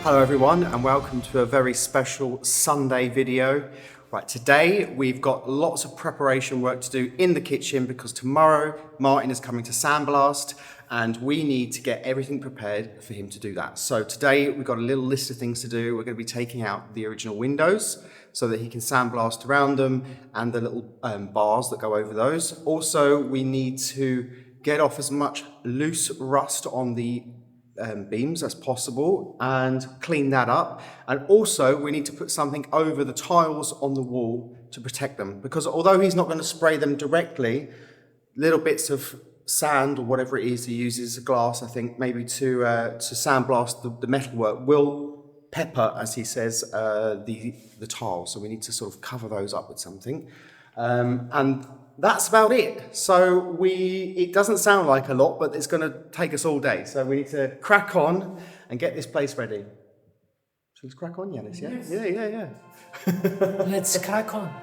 Hello everyone and welcome to a very special Sunday video. Right, today we've got lots of preparation work to do in the kitchen because tomorrow Martin is coming to sandblast and we need to get everything prepared for him to do that. So today we've got a little list of things to do. We're going to be taking out the original windows so that he can sandblast around them and the little bars that go over those. Also, we need to get off as much loose rust on the beams as possible and clean that up, and also we need to put something over the tiles on the wall to protect them, because although he's not going to spray them directly, little bits of sand or whatever it is he uses, glass I think maybe to sandblast the metalwork will pepper, as he says, the tiles, so we need to sort of cover those up with something, and that's about it. So it doesn't sound like a lot, but it's going to take us all day. So we need to crack on and get this place ready. Should we crack on, Yanis? Yeah? Yes. Yeah. Let's crack on.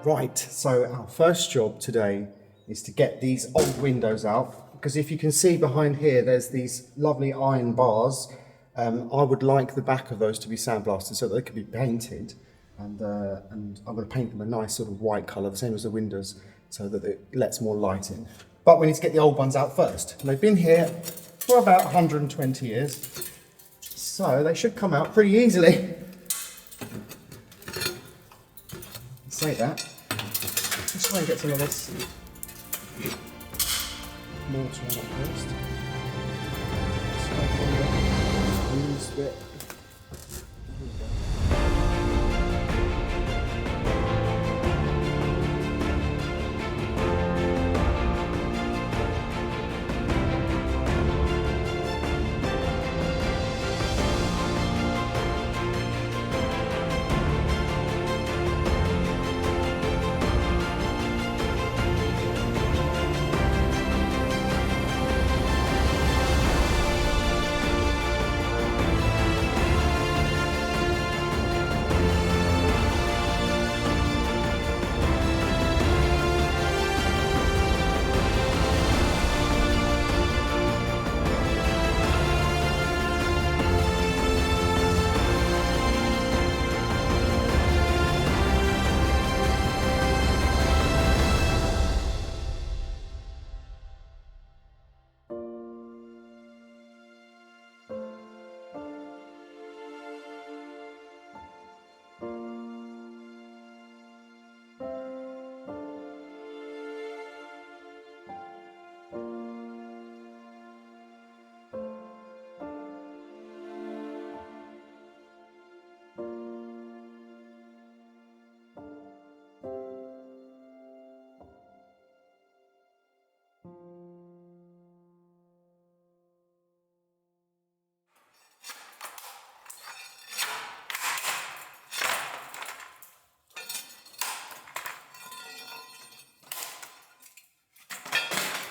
Right, so our first job today is to get these old windows out, because if you can see behind here there's these lovely iron bars. I would like the back of those to be sandblasted so that they can be painted, and I'm going to paint them a nice sort of white colour, the same as the windows, so that it lets more light in. But we need to get the old ones out first. And they've been here for about 120 years, so they should come out pretty easily. Say that. Let's try and get some of this mortar on first. Loose bit.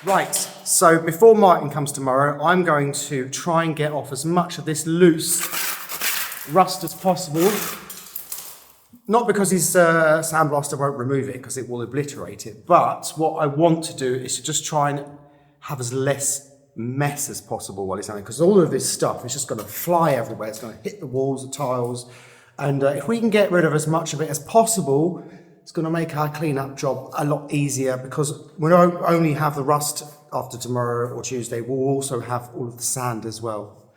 Right, so before Martin comes tomorrow, I'm going to try and get off as much of this loose rust as possible. Not because his sandblaster won't remove it, because it will obliterate it, but what I want to do is to just try and have as less mess as possible while it's on it, because all of this stuff is just going to fly everywhere. It's going to hit the walls, the tiles, and if we can get rid of as much of it as possible, it's going to make our clean-up job a lot easier, because we don't only have the rust after tomorrow or Tuesday, we'll also have all of the sand as well.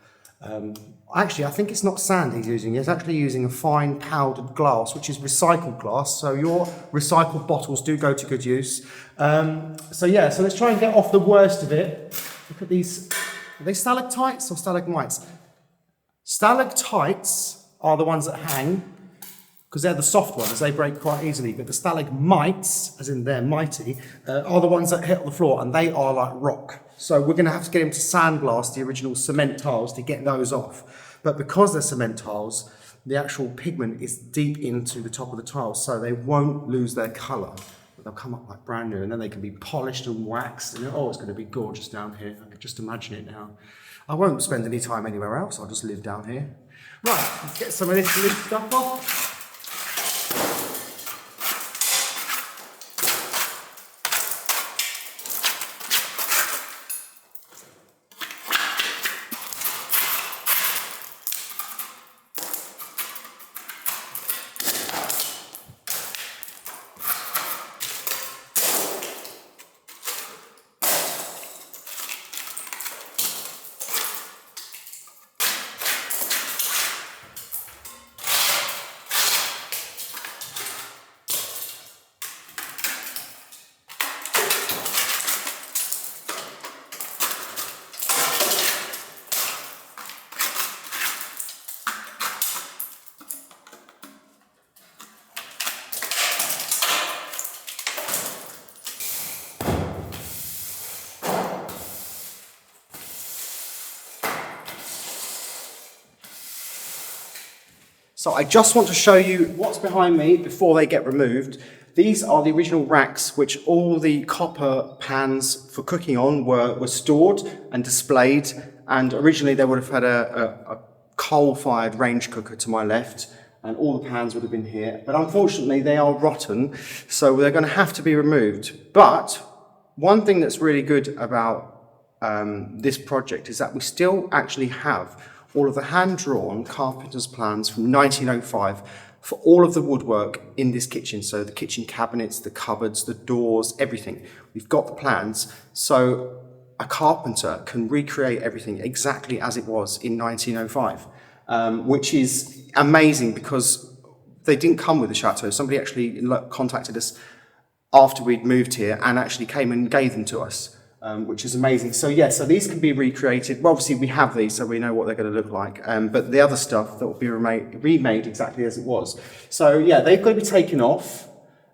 Actually, I think it's not sand he's using, he's actually using a fine powdered glass, which is recycled glass, so your recycled bottles do go to good use. So let's try and get off the worst of it. Look at these, are they stalactites or stalagmites? Stalactites are the ones that hang, because they're the soft ones, they break quite easily, but the stalagmites, as in they're mighty, are the ones that hit the floor, and they are like rock. So we're going to have to get him to sandblast the original cement tiles to get those off. But because they're cement tiles, the actual pigment is deep into the top of the tiles, so they won't lose their colour. but they'll come up like brand new, and then they can be polished and waxed, and oh, it's going to be gorgeous down here. I can just imagine it now. I won't spend any time anywhere else, I'll just live down here. Right, let's get some of this loose stuff off. So I just want to show you what's behind me before they get removed. These are the original racks which all the copper pans for cooking on were stored and displayed. And originally they would have had a coal-fired range cooker to my left, and all the pans would have been here. But unfortunately they are rotten, so they're going to have to be removed. But one thing that's really good about this project is that we still actually have all of the hand-drawn carpenter's plans from 1905 for all of the woodwork in this kitchen. So the kitchen cabinets, the cupboards, the doors, everything. We've got the plans. So a carpenter can recreate everything exactly as it was in 1905, which is amazing because they didn't come with the chateau. Somebody actually contacted us after we'd moved here and actually came and gave them to us. Which is amazing. So yeah, so these can be recreated. Well, obviously we have these, so we know what they're going to look like. But the other stuff that will be remade exactly as it was. So yeah, they've got to be taken off,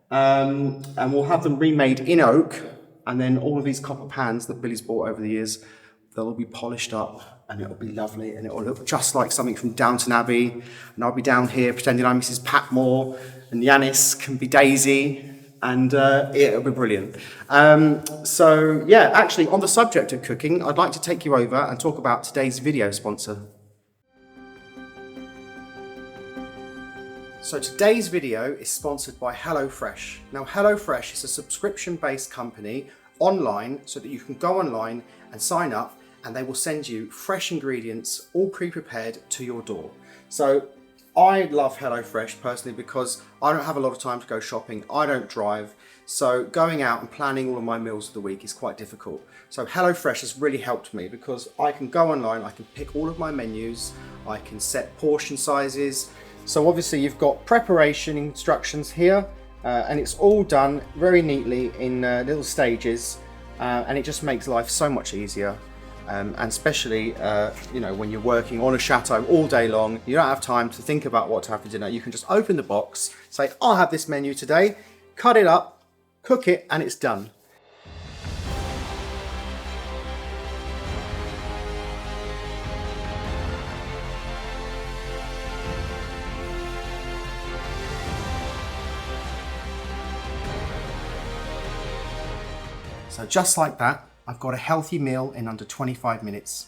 and we'll have them remade in oak. And then all of these copper pans that Billy's bought over the years, they'll all be polished up, and it'll be lovely, and it'll look just like something from Downton Abbey. And I'll be down here pretending I'm Mrs. Patmore, and Yanis can be Daisy. And it'll be brilliant. So yeah, actually on the subject of cooking, I'd like to take you over and talk about today's video sponsor. So today's video is sponsored by HelloFresh. Now HelloFresh is a subscription-based company online so that you can go online and sign up and they will send you fresh ingredients all pre-prepared to your door. So I love HelloFresh personally because I don't have a lot of time to go shopping, I don't drive, so going out and planning all of my meals of the week is quite difficult. So HelloFresh has really helped me because I can go online, I can pick all of my menus, I can set portion sizes. So obviously you've got preparation instructions here and it's all done very neatly in little stages and it just makes life so much easier. And especially, you know, when you're working on a chateau all day long, you don't have time to think about what to have for dinner. You can just open the box, say, I'll have this menu today, cut it up, cook it, and it's done. So just like that, I've got a healthy meal in under 25 minutes.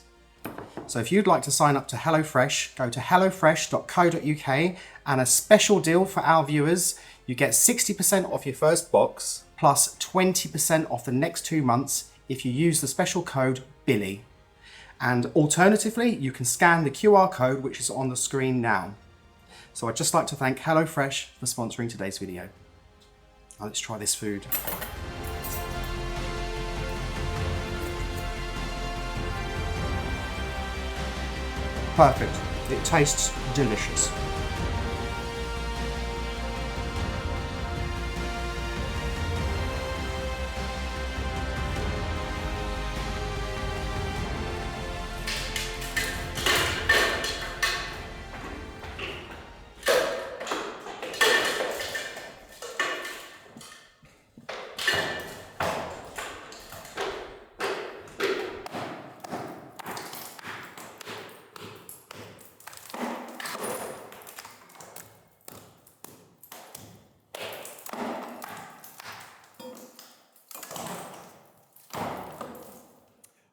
So if you'd like to sign up to HelloFresh, go to hellofresh.co.uk and a special deal for our viewers, you get 60% off your first box plus 20% off the next 2 months if you use the special code BILLY. And alternatively, you can scan the QR code which is on the screen now. So I'd just like to thank HelloFresh for sponsoring today's video. Now let's try this food. Perfect. It tastes delicious.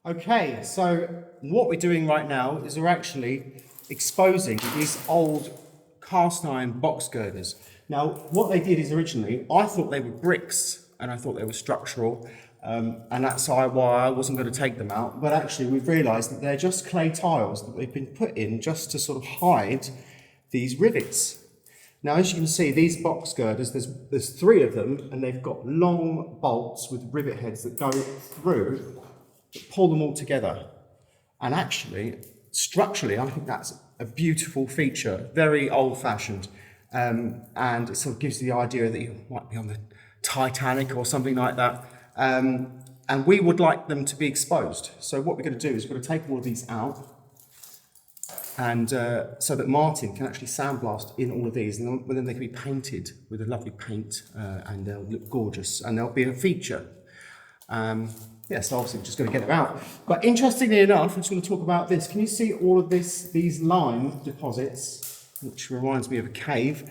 Okay, so what we're doing right now is we're actually exposing these old cast iron box girders. Now, what they did is originally, I thought they were bricks and I thought they were structural, and that's why I wasn't going to take them out. But actually, we've realised that they're just clay tiles that they've been put in just to sort of hide these rivets. Now, as you can see, these box girders, there's 3 of them, and they've got long bolts with rivet heads that go through, that pull them all together. And actually, structurally, I think that's a beautiful feature, very old-fashioned, and it sort of gives the idea that you might be on the Titanic or something like that. And we would like them to be exposed. So what we're going to do is we're going to take all of these out, and so that Martin can actually sandblast in all of these, and then they can be painted with a lovely paint, and they'll look gorgeous, and they'll be a feature. Yeah, so obviously we're just going to get them out. But interestingly enough, I'm just going to talk about this. Can you see all of these lime deposits, which reminds me of a cave?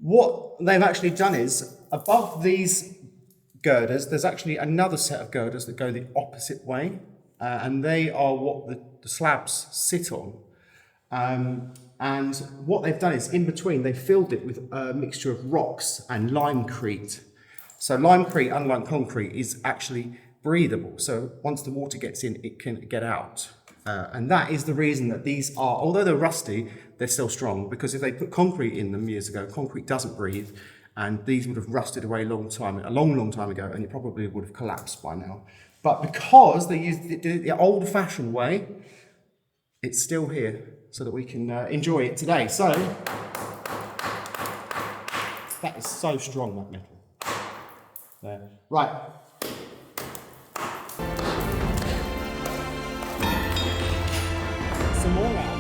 What they've actually done is, above these girders, there's actually another set of girders that go the opposite way, and they are what the slabs sit on. And what they've done is, in between, they filled it with a mixture of rocks and limecrete. So limecrete, unlike concrete, is actually breathable. So once the water gets in, it can get out. And that is the reason that these are, although they're rusty, they're still strong. Because if they put concrete in them years ago, concrete doesn't breathe, and these would have rusted away a long time ago, and it probably would have collapsed by now. But because they used the old-fashioned way, it's still here, so that we can enjoy it today. So, that is so strong, that metal. There. Right. Some more out.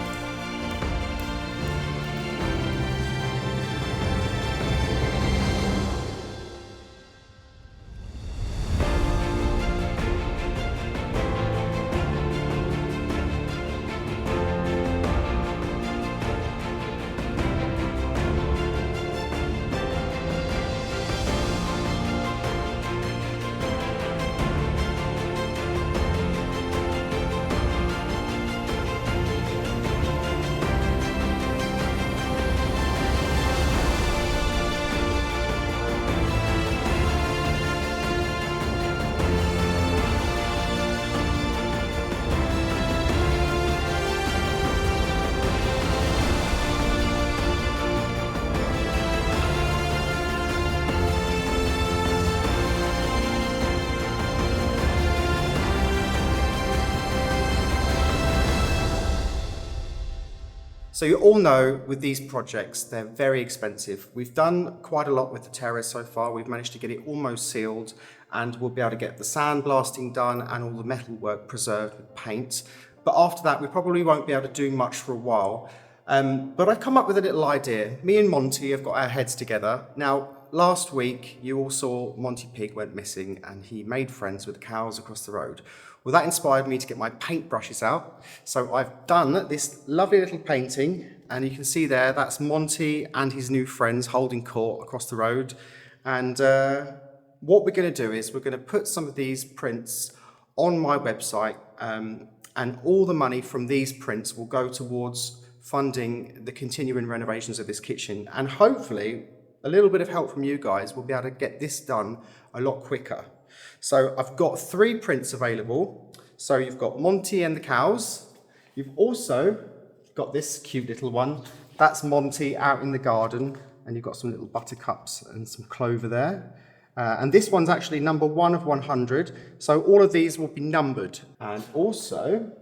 So you all know with these projects, they're very expensive. We've done quite a lot with the terrace so far. We've managed to get it almost sealed, and we'll be able to get the sandblasting done and all the metal work preserved with paint. But after that, we probably won't be able to do much for a while. But I've come up with a little idea. Me and Monty have got our heads together. Now, last week, you all saw Monty Pig went missing, and he made friends with the cows across the road. Well, that inspired me to get my paintbrushes out. So I've done this lovely little painting, and you can see there, that's Monty and his new friends holding court across the road. And what we're going to do is we're going to put some of these prints on my website, and all the money from these prints will go towards funding the continuing renovations of this kitchen. And hopefully, a little bit of help from you guys will be able to get this done a lot quicker. So I've got 3 prints available. So you've got Monty and the cows. You've also got this cute little one. That's Monty out in the garden, and you've got some little buttercups and some clover there. And this one's actually number 1 of 100. So all of these will be numbered. And also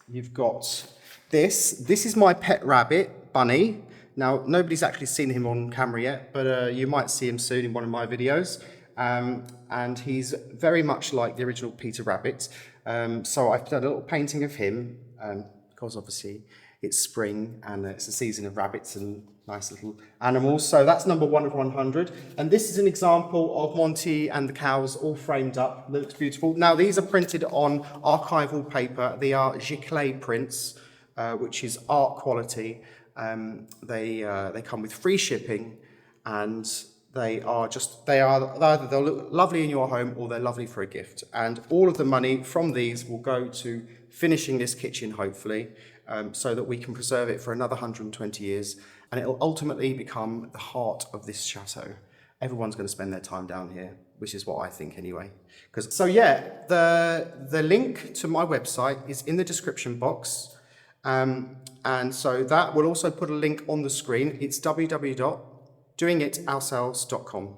you've got this. This is my pet rabbit, Bunny. Now, nobody's actually seen him on camera yet, but you might see him soon in one of my videos. And he's very much like the original Peter Rabbit. So I've done a little painting of him, because obviously it's spring and it's the season of rabbits and nice little animals. So that's number 1 of 100. And this is an example of Monty and the cows all framed up. That looks beautiful. Now, these are printed on archival paper. They are giclée prints, which is art quality. They come with free shipping, and they are either they'll look lovely in your home or they're lovely for a gift. And all of the money from these will go to finishing this kitchen, hopefully, so that we can preserve it for another 120 years. And it'll ultimately become the heart of this chateau. Everyone's going to spend their time down here, which is what I think anyway. So yeah, the link to my website is in the description box. And so that will also put a link on the screen. It's www.doingitourselves.com.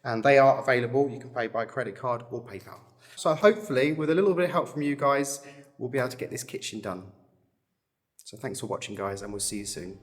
And they are available. You can pay by credit card or PayPal. So hopefully, with a little bit of help from you guys, we'll be able to get this kitchen done. So thanks for watching, guys, and we'll see you soon.